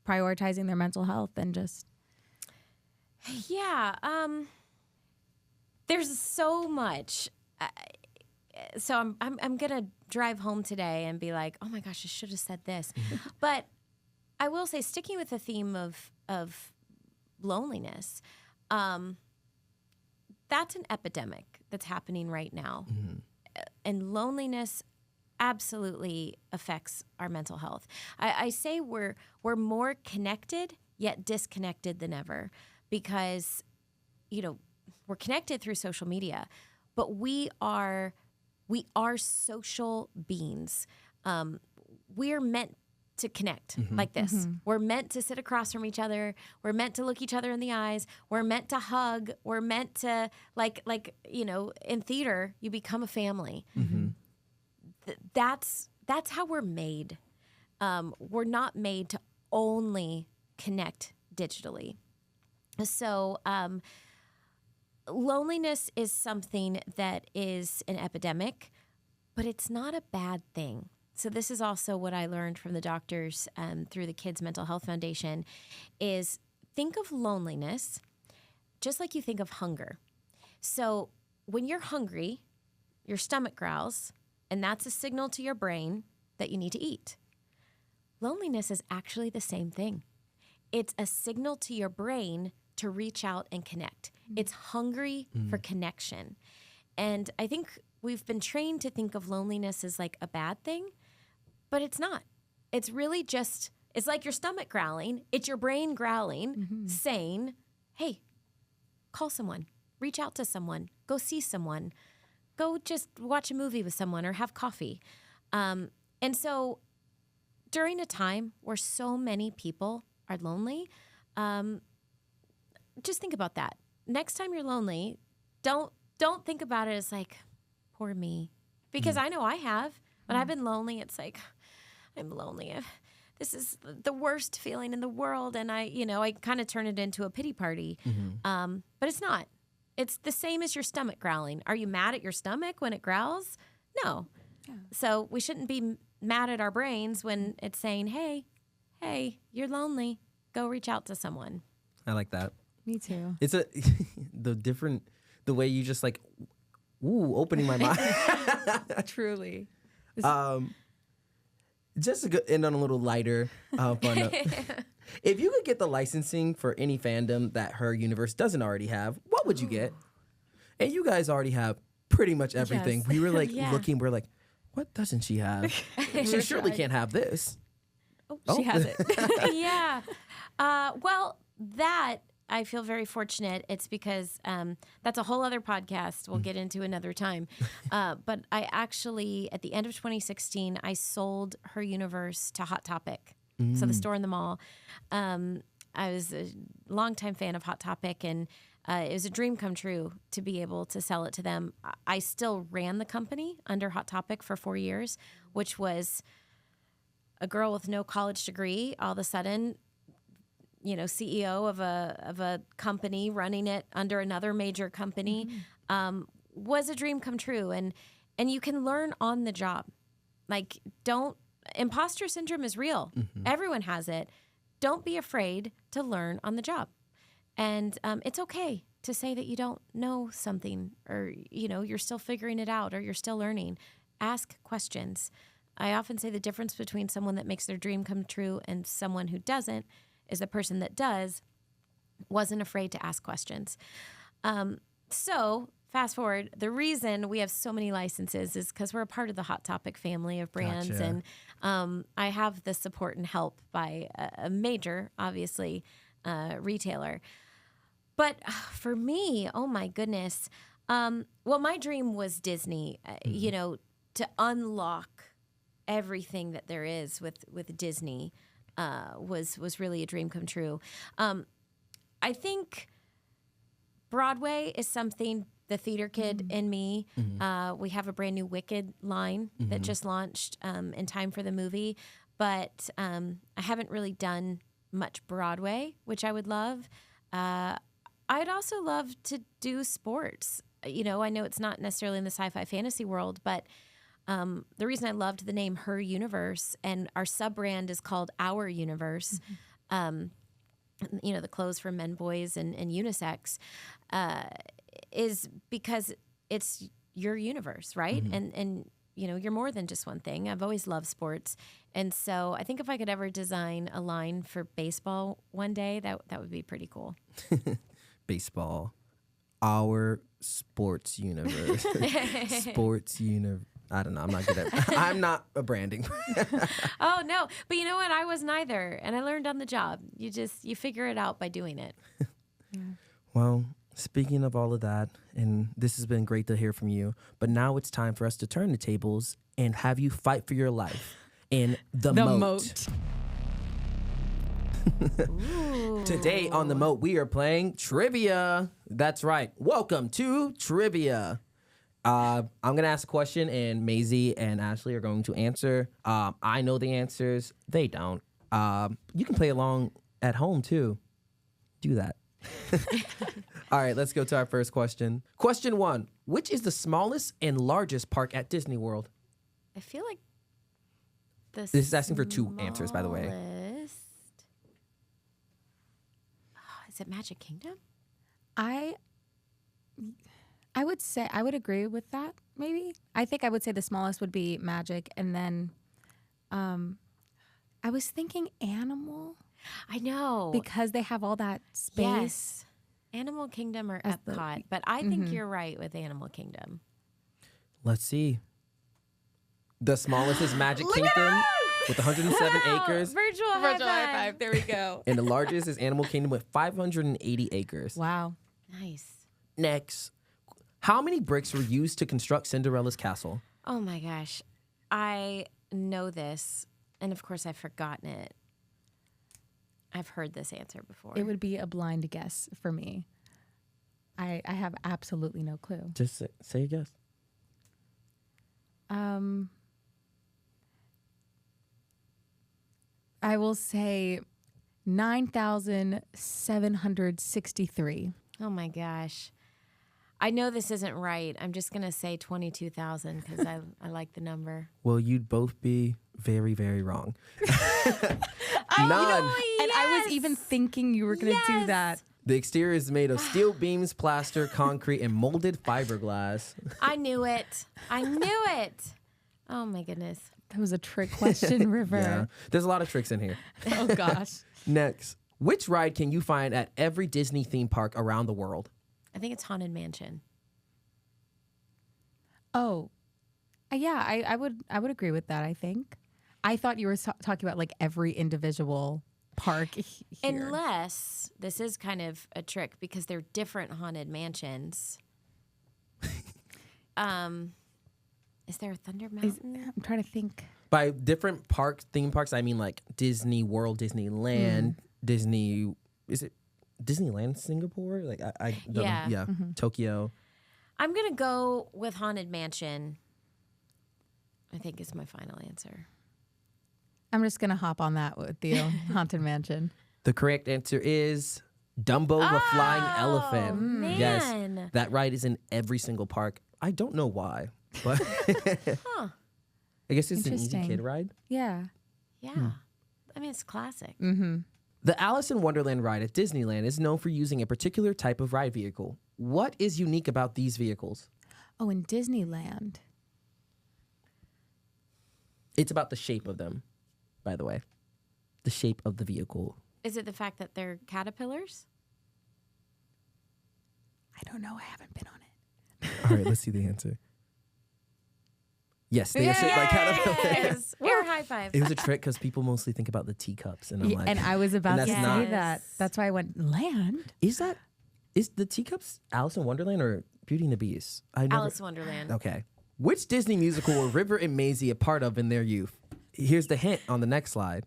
prioritizing their mental health and just there's so much. So I'm gonna drive home today and be like, oh my gosh, I should have said this. But I will say, sticking with the theme of loneliness, that's an epidemic that's happening right now, and loneliness absolutely affects our mental health. I say we're more connected yet disconnected than ever, because we're connected through social media, but we are social beings. We're meant to connect like this. We're meant to sit across from each other. We're meant to look each other in the eyes. We're meant to hug. We're meant to like in theater, you become a family. That's how we're made. We're not made to only connect digitally. So loneliness is something that is an epidemic, but it's not a bad thing. So this is also what I learned from the doctors through the Kids Mental Health Foundation, is think of loneliness just like you think of hunger. So when you're hungry, your stomach growls, and that's a signal to your brain that you need to eat. Loneliness is actually the same thing. It's a signal to your brain to reach out and connect. It's hungry for connection. And I think we've been trained to think of loneliness as like a bad thing, but it's not. It's really just, it's like your stomach growling. It's your brain growling, saying, hey, call someone, reach out to someone, go see someone, go just watch a movie with someone or have coffee. And so during a time where so many people are lonely, just think about that. Next time you're lonely, don't think about it as like, poor me. Because I know I have. When I've been lonely, it's like, I'm lonely. This is the worst feeling in the world. And I kind of turn it into a pity party. But it's not. It's the same as your stomach growling. Are you mad at your stomach when it growls? No. Yeah. So we shouldn't be mad at our brains when it's saying, hey, you're lonely. Go reach out to someone. I like that. Me too. It's the way you just like, opening my mind. Truly. Just to end on a little lighter fun note. If you could get the licensing for any fandom that her universe doesn't already have, what would you get? And you guys already have pretty much everything. Yes. We were like looking, we're like, what doesn't she have? She surely can't have this. She has it. Yeah. Well, that I feel very fortunate. It's because that's a whole other podcast we'll get into another time. But I actually, at the end of 2016, I sold her universe to Hot Topic. So the store in the mall. I was a longtime fan of Hot Topic, and it was a dream come true to be able to sell it to them. I still ran the company under Hot Topic for 4 years, which was a girl with no college degree, all of a sudden, CEO of a company, running it under another major company, was a dream come true. And you can learn on the job. Like, imposter syndrome is real. Everyone has it. Don't be afraid to learn on the job. And it's okay to say that you don't know something, or, you're still figuring it out, or you're still learning. Ask questions. I often say the difference between someone that makes their dream come true and someone who doesn't is the person that wasn't afraid to ask questions. So fast forward, the reason we have so many licenses is because we're a part of the Hot Topic family of brands. Gotcha. And I have the support and help by a major, obviously, retailer. But for me, oh my goodness. Well, my dream was Disney, you know, to unlock everything that there is with Disney was really a dream come true. I think Broadway is something, the theater kid in me. We have a brand new Wicked line that just launched in time for the movie. But I haven't really done much Broadway, which I would love. I'd also love to do sports. You know, I know it's not necessarily in the sci-fi fantasy world, but the reason I loved the name Her Universe and our sub-brand is called Our Universe, you know, the clothes for men, boys, and unisex, is because it's your universe, right? And you know, you're more than just one thing. I've always loved sports. And so I think if I could ever design a line for baseball one day, that would be pretty cool. Baseball. Our sports universe. Sports universe. I don't know. I'm not good at I'm not a branding. Oh, no. But you know what? I wasn't either. And I learned on the job. You figure it out by doing it. Well, speaking of all of that, and this has been great to hear from you, but now it's time for us to turn the tables and have you fight for your life in the moat. Today on the moat, we are playing trivia. That's right. Welcome to trivia. I'm going to ask a question, and Maisy and Ashley are going to answer. I know the answers. They don't. You can play along at home, too. Do that. All right, let's go to our first question. Question 1. Which is the smallest and largest park at Disney World? I feel like This is asking for 2 answers, by the way. smallest- Is it Magic Kingdom? I would say I would agree with that. Maybe I think I would say the smallest would be Magic, and then I was thinking Animal I know. because they have all that space. Yes. Animal Kingdom or As the- Epcot. But I think you're right with Animal Kingdom. Let's see. The smallest is Magic Kingdom with 107 acres, Virtual high five. There we go. and the largest is Animal Kingdom with 580 acres. Wow. Nice. Next, how many bricks were used to construct Cinderella's castle? Oh my gosh. I know this. And of course, I've forgotten it. I've heard this answer before. It would be a blind guess for me. I have absolutely no clue. Just say a guess. I will say 9,763. Oh my gosh. I know this isn't right. I'm just going to say 22,000 because I like the number. Well, you'd both be very, very wrong. None. And I was even thinking you were going to do that. The exterior is made of steel beams, plaster, concrete, and molded fiberglass. I knew it. I knew it. Oh my goodness. That was a trick question, River. Yeah, there's a lot of tricks in here. Oh, gosh. Next, which ride can you find at every Disney theme park around the world? I think it's Haunted Mansion. Oh, yeah, I would agree with that, I think. I thought you were talking about like every individual park here. Unless this is kind of a trick because they're different Haunted Mansions. Is there a Thunder Mountain? I'm trying to think. By different theme parks, I mean like Disney World, Disneyland, Disney. Is it Disneyland Singapore? Like Yeah. Tokyo. I'm gonna go with Haunted Mansion. I think is my final answer. I'm just going to hop on that with you, Haunted Mansion. The correct answer is Dumbo the Flying Elephant. Man. Yes, that ride is in every single park. I don't know why, but I guess it's an easy Interesting. kid ride. Yeah. Yeah. I mean, it's classic. The Alice in Wonderland ride at Disneyland is known for using a particular type of ride vehicle. What is unique about these vehicles? Oh, in Disneyland. It's about the shape of them, by the way. The shape of the vehicle. Is it the fact that they're caterpillars? I don't know. I haven't been on it. All right, let's see the answer. Yes, they should like caterpillar. Yes. Air high five. It was a trick because people mostly think about the teacups, and I'm like, and I was about to that's say not- that. That's why I went land. is the teacups Alice in Wonderland or Beauty and the Beast? I never. Alice in Wonderland. Okay. Which Disney musical were River and Maisy a part of in their youth? Here's the hint on the next slide.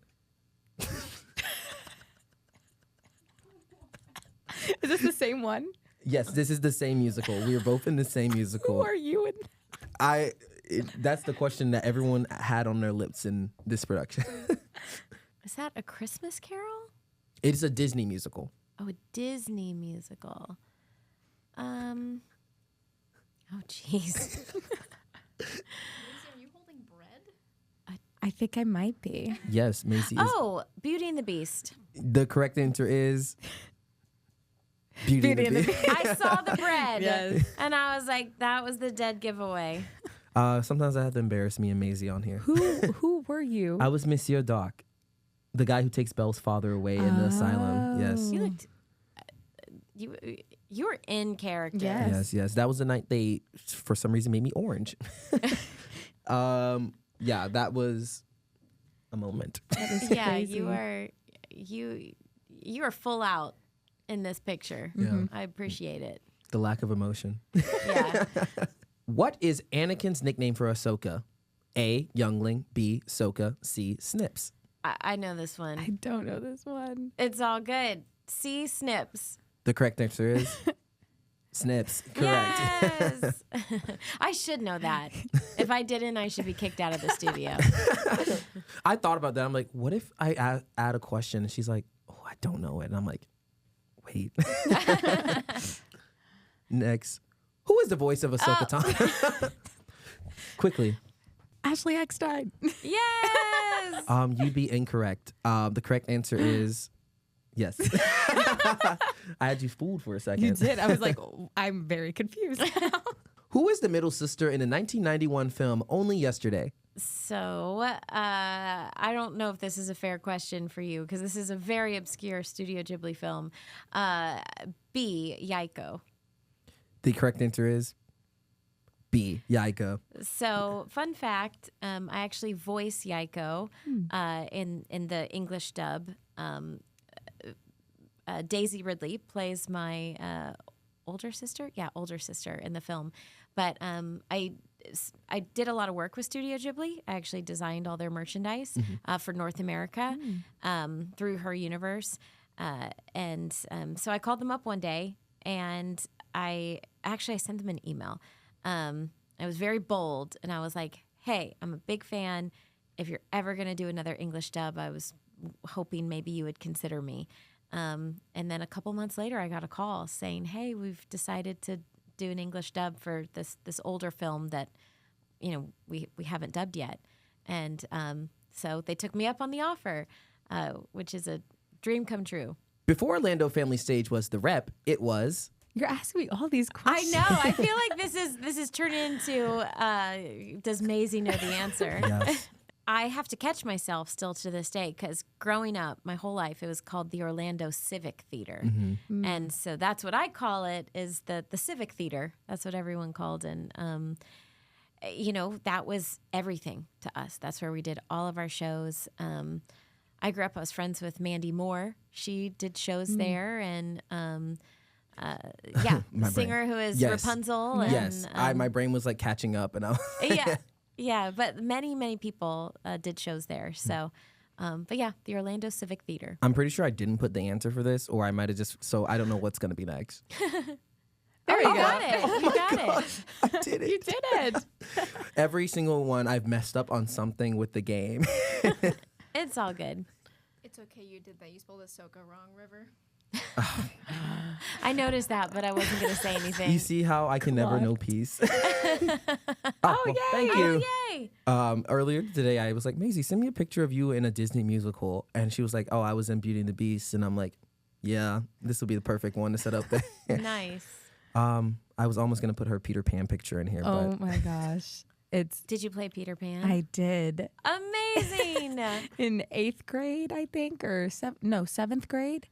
Is this the same one? Yes, this is the same musical. We were both in the same musical. Who are you in? That's the question that everyone had on their lips in this production. Is that A Christmas Carol? It is a Disney musical. Oh, a Disney musical. Oh, jeez. Are you holding bread? I think I might be. Yes, Maisy is. Oh, Beauty and the Beast. The correct answer is Beauty and the Beast. I saw the bread. Yes. And I was like, that was the dead giveaway. Sometimes I have to embarrass me and Maisy on here. Who were you? I was Monsieur Doc, the guy who takes Belle's father away in the asylum. Yes. You looked, you were in character. Yes. Yes. That was the night they, for some reason, made me orange. Yeah, that was a moment. Yeah, crazy. you are full out in this picture. Yeah. I appreciate it. The lack of emotion. Yeah. What is Anakin's nickname for Ahsoka? A, Youngling. B, Soka. C, Snips. I know this one. I don't know this one. It's all good. C, Snips. The correct answer is Snips. Correct. Yes. I should know that. If I didn't, I should be kicked out of the studio. I thought about that. I'm like, what if I add a question and she's like, oh, I don't know it. And I'm like, wait. Next. Who is the voice of Ahsoka Tano? Quickly. Ashley Eckstein. Yes. You'd be incorrect. The correct answer is yes. I had you fooled for a second. You did. I was like, oh, I'm very confused now. Who is the middle sister in the 1991 film Only Yesterday? So, I don't know if this is a fair question for you because this is a very obscure Studio Ghibli film. B, Yaiko. The correct answer is B, Yaiko. So, fun fact, I actually voice Yaiko in the English dub. Daisy Ridley plays my older sister. Yeah, older sister in the film. But I did a lot of work with Studio Ghibli. I actually designed all their merchandise for North America through her universe. So I called them up one day and I sent them an email. I was very bold and I was like, hey, I'm a big fan. If you're ever going to do another English dub, I was hoping maybe you would consider me. And then a couple months later, I got a call saying, hey, we've decided to do an English dub for this older film that, we haven't dubbed yet. And so they took me up on the offer, which is a dream come true. Before Orlando Family Stage was the rep, it was... You're asking me all these I questions. know. I feel like this is turned into does Maisy know the answer? Yes. I have to catch myself still to this day because growing up, my whole life, it was called the Orlando Civic Theater. And so that's what I call it, is the Civic Theater. That's what everyone called. And, that was everything to us. That's where we did all of our shows. I grew up, I was friends with Mandy Moore. She did shows there. And, the singer who is Rapunzel. And, yes, my brain was like catching up. And I was Yeah, but many, many people did shows there. So, the Orlando Civic Theater. I'm pretty sure I didn't put the answer for this, or I might have just... So I don't know what's going to be next. There you go. Got it. You got it. I did it. You did it. Every single one, I've messed up on something with the game. It's all good. It's okay you did that. You spelled Ahsoka wrong, River. I noticed that, but I wasn't going to say anything. You see how I can never know peace? Yay. Thank you. Oh, yay. Earlier today, I was like, Maisy, send me a picture of you in a Disney musical. And she was like, oh, I was in Beauty and the Beast. And I'm like, yeah, this will be the perfect one to set up there. Nice. I was almost going to put her Peter Pan picture in here. Oh but my gosh. Did you play Peter Pan? I did. Amazing. In 8th grade, I think, or 7th grade.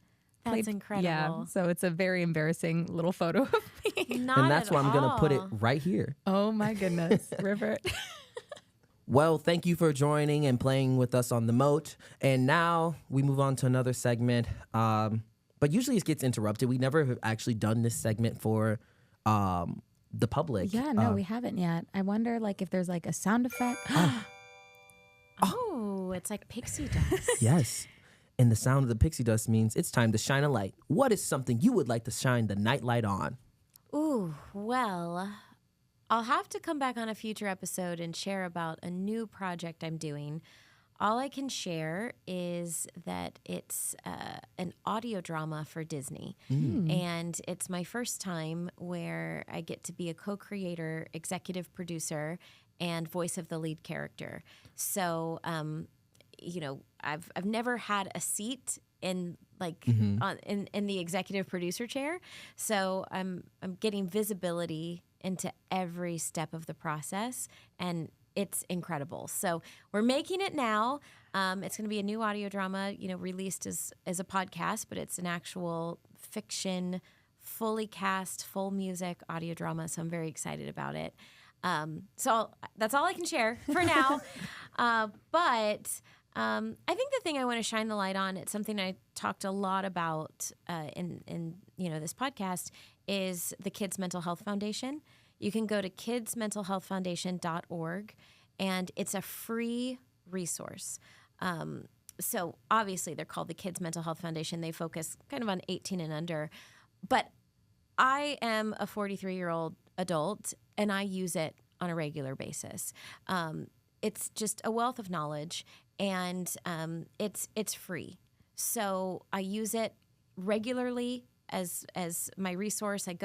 That's incredible. Yeah, so it's a very embarrassing little photo of me. Not And that's at why I'm going to put it all. right here. Oh my goodness, River. Well, thank you for joining and playing with us on the moat. And now we move on to another segment. But usually it gets interrupted. We never have actually done this segment for the public. Yeah, no, we haven't yet. I wonder like if there's like a sound effect. Oh, it's like pixie dust. Yes. And the sound of the pixie dust means it's time to shine a light. What is something you would like to shine the night light on? Ooh, well, I'll have to come back on a future episode and share about a new project I'm doing. All I can share is that it's an audio drama for Disney. And it's my first time where I get to be a co-creator, executive producer, and voice of the lead character. So, you know, I've never had a seat in like in the executive producer chair. So I'm getting visibility into every step of the process, and it's incredible. So we're making it now. It's going to be a new audio drama, you know, released as a podcast, but it's an actual fiction, fully cast, full music audio drama. So I'm very excited about it. So that's all I can share for now. But I think the thing I want to shine the light on, it's something I talked a lot about in you know this podcast, is the Kids Mental Health Foundation. You can go to kidsmentalhealthfoundation.org, and it's a free resource. So obviously they're called the Kids Mental Health Foundation. They focus kind of on 18 and under. But I am a 43-year-old adult, and I use it on a regular basis. It's just a wealth of knowledge, and it's free. So I use it regularly as my resource. They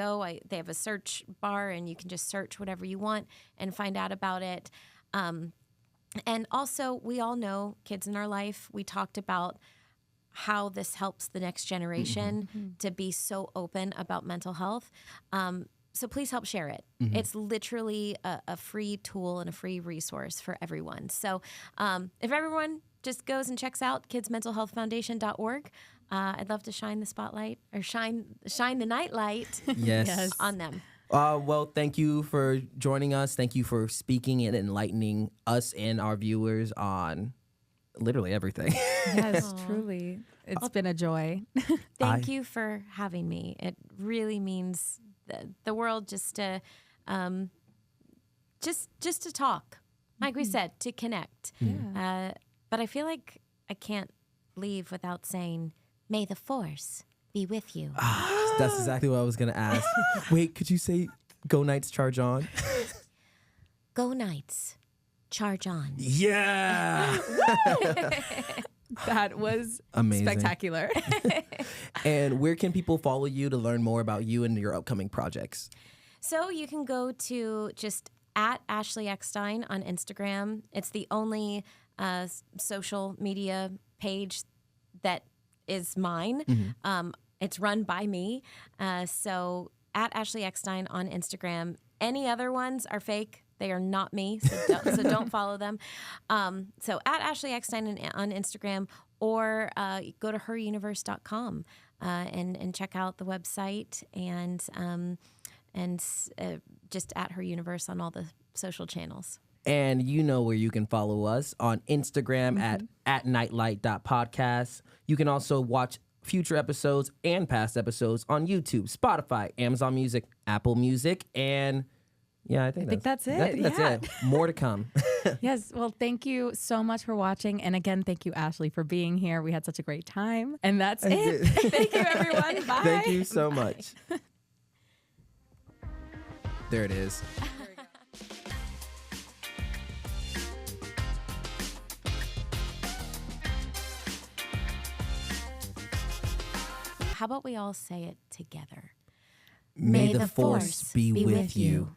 have a search bar, and you can just search whatever you want and find out about it. And also, we all know kids in our life. We talked about how this helps the next generation to be so open about mental health. So please help share it. It's literally a free tool and a free resource for everyone. So if everyone just goes and checks out kidsmentalhealthfoundation.org, I'd love to shine the spotlight or shine the nightlight Yes. on them. Well, thank you for joining us. Thank you for speaking and enlightening us and our viewers on literally everything. Yes, truly. It's been a joy. Thank you for having me. It really means the world just to talk. Like we said, to connect. Yeah. But I feel like I can't leave without saying, may the force be with you. That's exactly what I was going to ask. Wait, could you say, go Knights, charge on? Go Knights, charge on. Yeah! That was Amazing. spectacular. And where can people follow you to learn more about you and your upcoming projects? So you can go to just at Ashley Eckstein on Instagram. It's the only social media page that is mine. It's run by me. So at Ashley Eckstein on Instagram. Any other ones are fake. They are not me, so don't follow them. So at Ashley Eckstein on Instagram, or go to heruniverse.com and check out the website, and just at Her Universe on all the social channels. And you know where you can follow us on Instagram at nightlight.podcast. You can also watch future episodes and past episodes on YouTube, Spotify, Amazon Music, Apple Music, and yeah, I think that's it. I think that's it. More to come. Yes. Well, thank you so much for watching. And again, thank you, Ashley, for being here. We had such a great time. And that's it. Thank you, everyone. Bye. Thank you so much. There it is. How about we all say it together? May the force be with you.